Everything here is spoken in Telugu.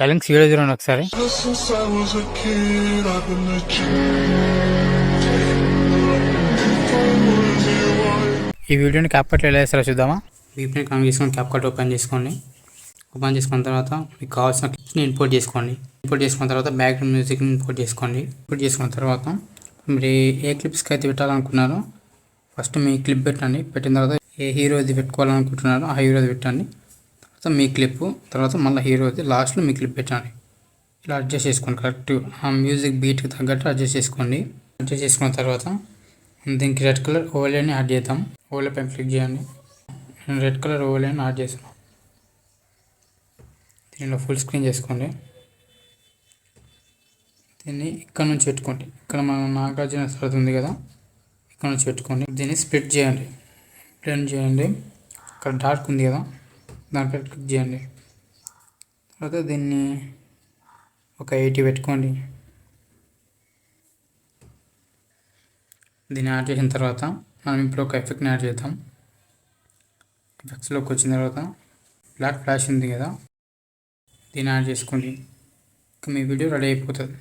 సైలెన్స్ వీడియో చూడండి ఒకసారి. ఈ వీడియోని క్యాప్కట్లో ఎలా వేస్తారో చూద్దామా. వీపీని కనెక్ట్ చేసుకొని క్యాప్కట్ ఓపెన్ చేసుకోండి. ఓపెన్ చేసుకున్న తర్వాత మీకు కావాల్సిన క్లిప్స్ని ఇంపోర్ట్ చేసుకోండి. ఇంపోర్ట్ చేసుకున్న తర్వాత బ్యాక్గ్రౌండ్ మ్యూజిక్ని ఇంపోర్ట్ చేసుకోండి. ఇంపోర్ట్ చేసుకున్న తర్వాత మీరు ఏ క్లిప్స్కి అయితే పెట్టాలనుకున్నారో ఫస్ట్ మీ క్లిప్ పెట్టండి. పెట్టిన తర్వాత ఏ హీరోది పెట్టుకోవాలనుకుంటున్నారో ఆ హీరోది పెట్టండి. తర్వాత మీ క్లిప్, తర్వాత మళ్ళీ హీరోది, లాస్ట్లో మీ క్లిప్ పెట్టండి. ఇలా అడ్జస్ట్ చేసుకోండి. కరెక్ట్ ఆ మ్యూజిక్ బీట్కి తగ్గట్టు అడ్జస్ట్ చేసుకోండి. అడ్జస్ట్ చేసుకున్న తర్వాత దీనికి రెడ్ కలర్ ఓవర్లేని యాడ్ చేద్దాం. ఓవర్లే పైన క్లిక్ చేయండి. నేను రెడ్ కలర్ ఓవర్లేని యాడ్ చేస్తాను. దీనిలో ఫుల్ స్క్రీన్ చేసుకోండి. దీన్ని ఇక్కడ నుంచి పెట్టుకోండి. ఇక్కడ మన నాగార్జున సార్ ఉంది కదా, ఇక్కడ నుంచి పెట్టుకోండి. దీన్ని స్ప్లిట్ చేయండి, బ్లెండ్ చేయండి. ఇక్కడ డార్క్ ఉంది కదా, దానిపై క్లిక్ చేయండి. తర్వాత దీన్ని ఒక 80 పెట్టుకోండి. దీన్ని యాడ్ చేసిన తర్వాత మనం ఇప్పుడు ఒక ఎఫెక్ట్ని యాడ్ చేద్దాం. ఎఫెక్ట్స్లోకి వచ్చిన తర్వాత బ్లాక్ ఫ్లాష్ ఉంది కదా, దీన్ని యాడ్ చేసుకోండి. మీ వీడియో రెడీ అయిపోతుంది.